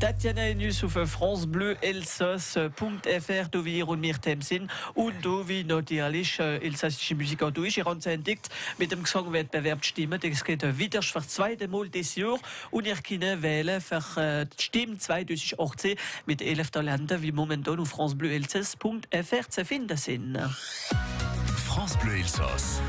Tatjana Enus auf francebleuelsass.fr, da wie und mir Temsin und da wie natürlich elsassische Musik auch durch. Ihr habt entdeckt mit dem Gesangwettbewerb Stimmen. Das geht wieder für das zweite Mal dieses Jahr und ihr könnt wählen für die Stimme 2018 mit 11 Talenten, wie momentan auf francebleuelsass.fr zu finden sind. France Bleu Elsass.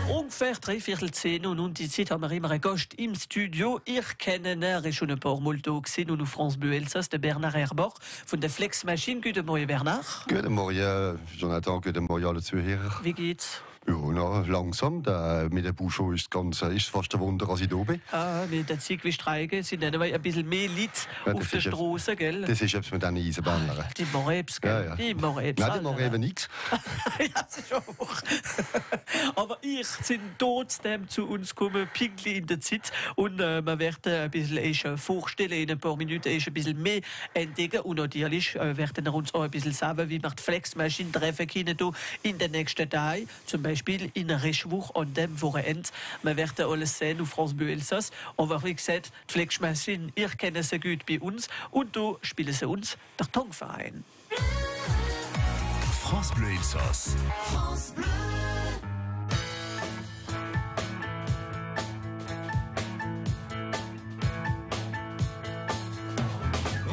Ungefähr 3/4 und die Zeit haben wir immer einen Gast im Studio. Ihr kennt ihn, ist schon ein paar Mal da gewesen und auf France Bleu Elsass, der Bernard Herbach von der Flexmaschine. Guten Morgen, Bernard. Guten Morgen, Jonathan. Guten Morgen, alle Zuhörer. Wie geht's? Ja, na, langsam. Mit der Buscho ist fast ein Wunder, dass ich da bin. Ah, mit der Zeit wie Streiken sind dann ein bisschen mehr Leute auf der Straße, gell? Das ist etwas mit diesen Eisenbahnern. Die machen etwas, gell? Ja. Die machen etwas. Nein, die machen eben nichts. Ja, das ist auch. Aber ich sind trotzdem zu uns gekommen, pünktlich in der Zeit. Und wir werden ein bisschen vorstellen, in ein paar Minuten ein bisschen mehr entdecken. Und natürlich werden wir uns auch ein bisschen sagen, wie wir die Flexmaschine treffen können in den nächsten Tagen. Zum Beispiel in einer Reschwoche an dem Wochenende. Wir werden alles sehen auf France Bleu Elsass. Aber wie gesagt, die Flexmaschine, ihr kennt sie gut bei uns. Und da spielen sie uns der Tongverein. France Bleu Elsass. France Bleu.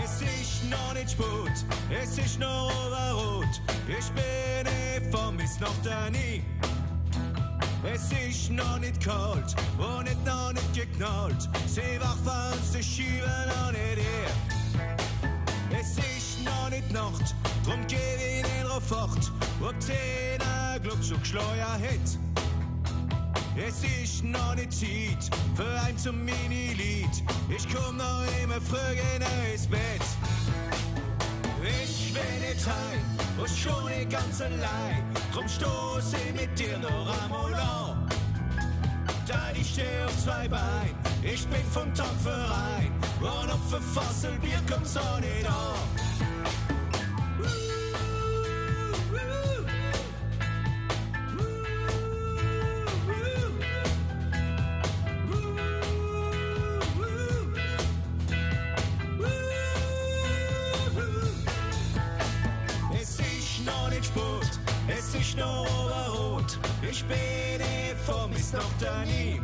Es ist noch nicht spät, es ist noch oberrot. Ich bin vermisst noch da nie. Es ist noch nicht kalt und noch nicht geknallt. Sie wach von uns, die schieben noch nicht her. Es ist noch nicht Nacht, drum geh ich in den fort. Ob 10 Glubschuk Schleuer hätt. Es ist noch nicht Zeit für ein zum Mini-Lied. Ich komm noch immer früh ins Bett. Ich will nicht heim und schon nicht ganz allein. Drum stoß ich mit dir noch einmal an. Da ich steh auf 2 Beinen, ich bin vom Topfverein. Und auf ein Fasselbier kommt's auch nicht an. Es ist noch oberrot, ich bin vermisst noch da nie.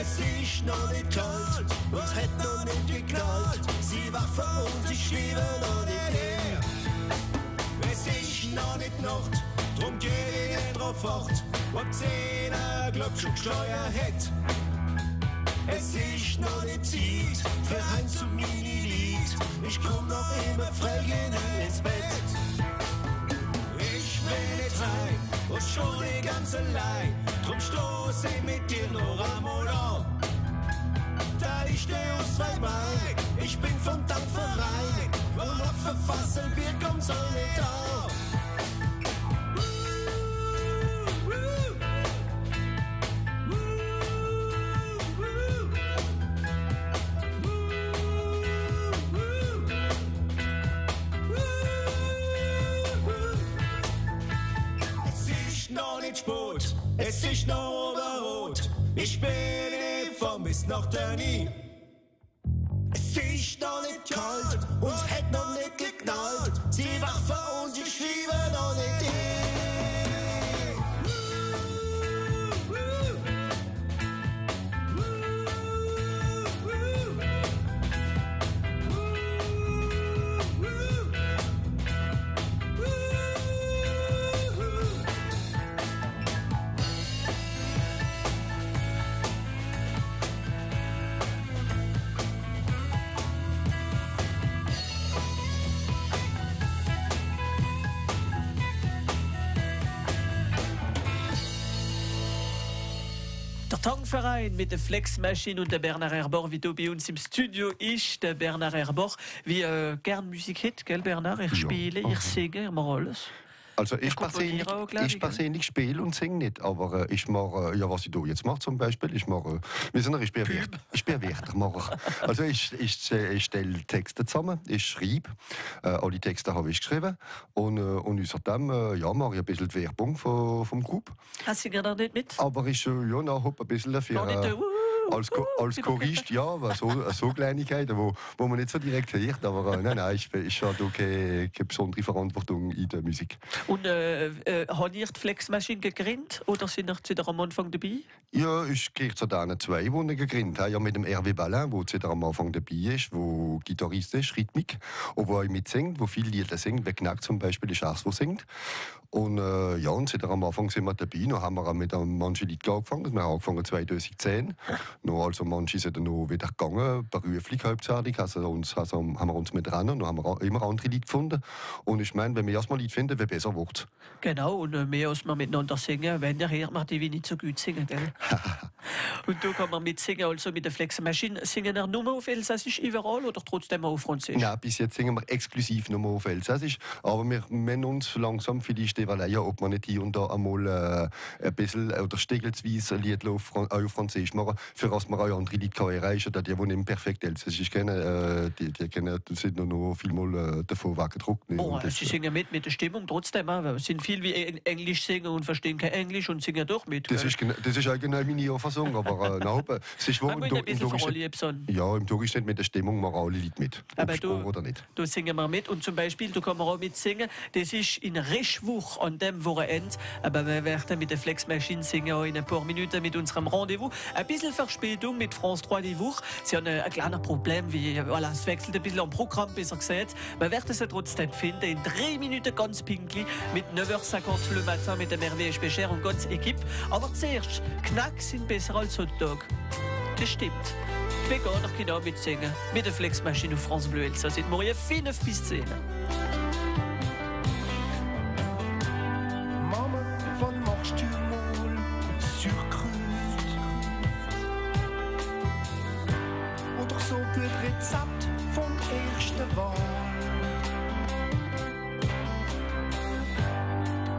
Es ist noch nicht kalt und hat noch nicht geknallt. Sie war vor uns, ich schwiebe noch nicht her. Es ist noch nicht Nacht, drum geh ich drauf fort, ob 10 Glubschuk Steuer hätt. Es ist noch nicht Zeit für ein zu Mini-Lied. Ich komm noch immer frei ins Bett. Ich will nicht heim und schon die ganze allein. Drum stoß ich mit dir noch einmal an. Da ich steh auf 2 Beinen, ich bin vom Dampfverein. Und auf verfassen, wir kommt's auch nicht an. Es ist noch oberrot, ich bin vermisst noch da nie. Es ist noch nicht kalt und hat noch nicht geknallt. Sie wach vor uns, ich schiebe noch nicht hin. Tongverein mit der Flexmaschine und der Bernard Herbach, wie du bei uns im Studio ist. Der Bernard Herbach, wie gern Musik hat, gell Bernard? Ich spiele, ich singe, ich mache alles. Also ich persönlich spiele und singe nicht, aber ich mache, ja, was ich da jetzt mache zum Beispiel, ich spiele Wörter. Also ich stelle Texte zusammen, ich schreibe, alle Texte habe ich geschrieben und außerdem mache ich ein bisschen die Werbung vom Club. Hast du gerade nicht mit? Aber ich habe ein bisschen dafür... als Chorist, ja, aber so Kleinigkeiten, wo man nicht so direkt hört. Aber nein, ich habe da keine besondere Verantwortung in der Musik. Und habt ihr die Flexmaschine gegründet oder sind ihr am Anfang dabei? Ja, ich gehöre zu denen zwei, die ich gegründet habe. Ja, mit dem Hervé Ballin, der am Anfang dabei ist, der Gitarrist ist, Rhythmik, und wo mitsingt, wo viele Lieder singt, wie Knack zum Beispiel ist auch, wo singt. Und ja, und am Anfang sind wir dabei. Dann haben wir auch mit manchen Liedern angefangen. Wir haben angefangen 2010. Noch, also manche sind dann noch wieder gegangen, beruflich hauptsächlich. Also haben wir uns mit dran und dann haben wir immer andere Lieder gefunden. Und ich meine, wenn wir erstmal Lied finden, wie besser wird. Genau, und mehr als wir miteinander singen, wenn der hört man die wie nicht so gut singen. Gell? Und da kann man mitsingen, also mit der Flexmaschine. Singen wir nur auf Elsassisch überall oder trotzdem auch auf Französisch? Nein, bis jetzt singen wir exklusiv nur auf Elsassisch. Aber wir müssen uns langsam vielleicht überlegen, ob wir nicht hier und da einmal ein bisschen oder steckelsweise ein Lied auf Französisch machen, für das wir auch andere Leute erreichen können, die nicht perfekt Elsassisch kennen. Die sind noch vielmal davon weggedruckt. Oh, sie singen mit der Stimmung trotzdem. Es sind viele, wie Englisch singen und verstehen kein Englisch und singen doch mit. Das ist auch genau meine Auffassung, aber es ist wohl im Tourist nicht mit der Stimmung, machen alle Leute mit. Aber du singen wir mit und zum Beispiel, du kannst auch mitsingen, das ist in Rischwuch an dem Wochenende, aber wir werden mit der Flexmaschine singen auch in ein paar Minuten mit unserem Rendezvous. Ein bisschen Verspätung mit France 3 die Woche. Sie haben ein kleines Problem, voilà, es wechselt ein bisschen am Programm, besser gesagt. Wir werden es trotzdem finden, in 3 Minuten ganz pinkli, mit 9h50 le matin mit dem Hervé Becher und ganz Equipe. Aber zuerst, Knack sind besser als Hotdog. Das stimmt. Die Veganer können auch mitsingen. Mit der Flexmaschine auf France Bleu Elsass. Sind morgen 5 bis 10. Mama, wann machst du mal Surkrut? Oder so gut Rezept vom ersten Wahl?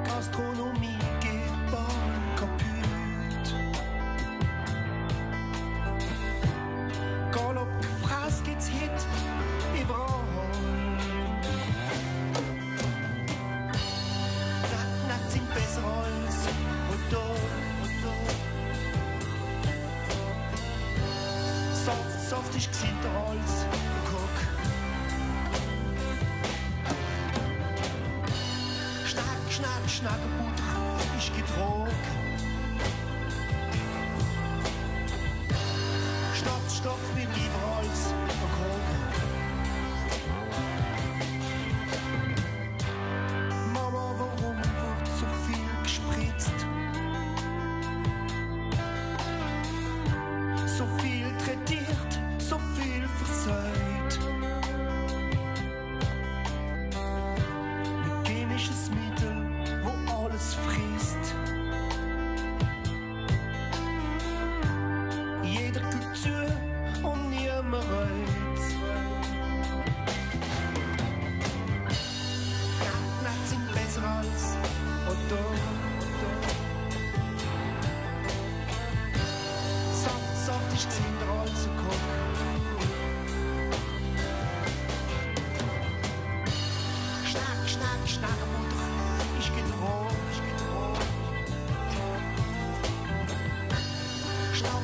Gastronomie geht bald kaputt. Galopp, Fraß geht's hit überall. Nackt sind besser als Hotdog. Soft ist gesinnter als Cook. Schnackenbutter ist gedroht. Stopf mir lieber als Krogen. Mama, warum wird so viel gespritzt? So viel trätiert, so viel versäut. Mit chemisches Mittel, wo alles frisst. Jeder gibt zu und niemand reut. Nackt sind besser als Hotdog. Soft ist gesünder als ein Cook. Schnackenbutter ist gedroht.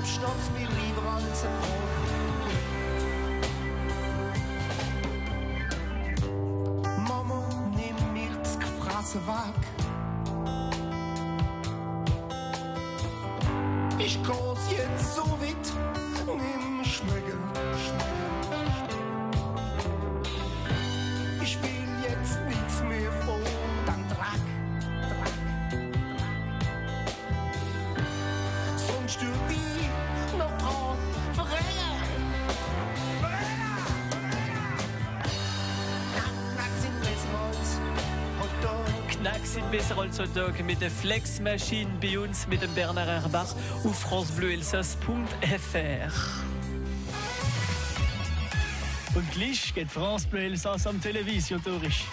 Schnaps mir lieber als ein Brot. Mama, nimm mir das Gefrasse weg. Ich groß jetzt so weit, nimm schmecken. Ich will jetzt nichts mehr von deinem Dreck. Sonst stürb ich noch dran verrennen. Knack sind besser als Hotdog. Knack sind besser als Hotdog mit der Flexmaschine bei uns mit dem Bernard Erbach auf francebleuelsass.fr. Und gleich geht France Bleu Elsass am Television durch.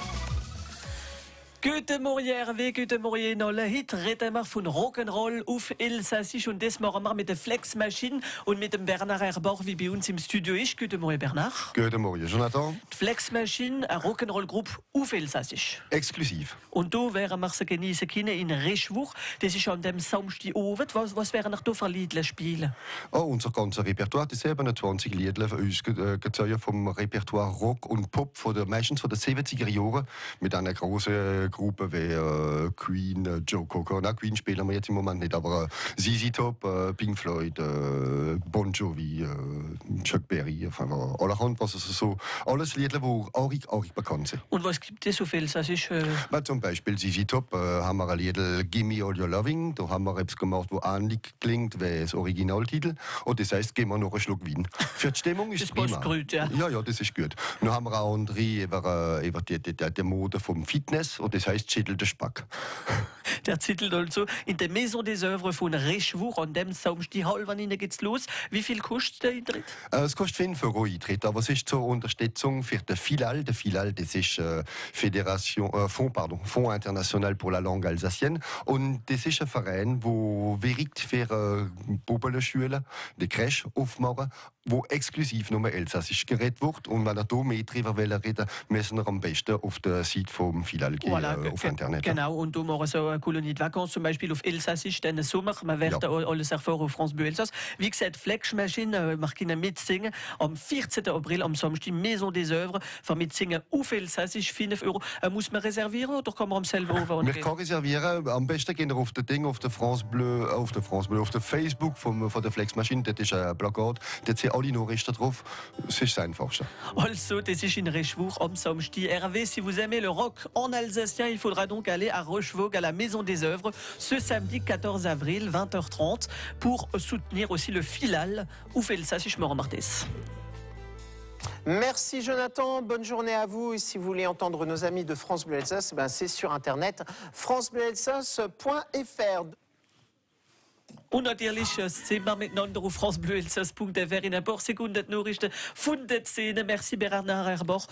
Gute Morgen, Hervé, gute Morgen. No, le Hit reden wir von Rock'n'Roll auf Elsassisch und das machen wir mit der Flexmaschine und mit dem Bernard Erbach, wie bei uns im Studio ist. Guten Morgen, Bernard. Guten Morgen, Jonathan. Die Flexmaschine, eine Rock'n'Roll-Gruppe auf Elsassisch. Exklusiv. Und da werden wir sie genießen können in Reschwuch. Das ist an dem Samstagabend. Was werden wir da für Lieder spielen? Oh, unser ganzes Repertoire, das 27 Lieder von uns gezogen vom Repertoire Rock und Pop von meistens von den 70er Jahren mit einer großen Gruppe wie Queen, Joe Cocker. Na, Queen spielen wir jetzt im Moment nicht, aber ZZ Top, Pink Floyd, Bon Jovi, Chuck Berry, enfin, allerhand, was also so alles Lieder, die auch bekannt sind. Und was gibt es auf Elsassisch? Zum Beispiel ZZ Top haben wir ein Lied Gimme All Your Loving. Da haben wir etwas gemacht, das ähnlich klingt wie das Originaltitel. Und das heisst, geben wir noch einen Schluck Wein. Für die Stimmung ist es prima. Das gut, ja. Ja, das ist gut. Dann haben wir auch andere über die Mode vom Fitness. Und das heisst, schüttel den Spack. Der Titel also in der Maison des Œuvres von Reschwuch. An dem Samstag halb geht's los. Wie viel kostet der Eintritt? Es kostet 5 € Eintritt, aber es ist zur Unterstützung für den FILAL. Der FILAL, das ist Fonds International pour la Langue Alsacienne. Und das ist ein Verein, der wirkt für Bubbelenschule, die Crèche aufmachen, wo exklusiv nur Elsassisch geredet wird. Und wenn er da mehr drüber reden, müssen wir am besten auf der Seite vom FILAL gehen, voilà, auf Internet. Genau, und du machst so eine Kolonie de Vacances, zum Beispiel auf Elsassisch, den Sommer. Man wird alles erfahren auf France Bleu Elsass. Wie gesagt, Flexmaschine, wir können mitsingen. Am 14. April, am Samstag, Maison des Œuvres, für mitsingen auf Elsassisch, 5 €. Muss man reservieren oder kann man am selber over? Man kann reservieren. Am besten gehen wir auf das Ding, auf der France Bleu, auf der Facebook von der Flexmaschine. Das ist ein Plakat. Dort sind alle Nachrichten drauf. Das ist das Einfachste. Also, das ist in Reschwuch am Samstag. Hervé, si vous aimez le rock en alsacien, il faudra donc aller à Rochevaux, à la Maison des Œuvres, ce samedi 14 avril, 20h30, pour soutenir aussi le Filal auf Elsassisch Morgenmartes. Merci Jonathan, bonne journée à vous. Et si vous voulez entendre nos amis de France Bleu Alsace, c'est sur internet francebleualsace.fr. Und natürlich sind wir miteinander auf francebleuelsass.fr in ein paar Sekunden die Nachrichten von der Szene. Merci Bernard Erbach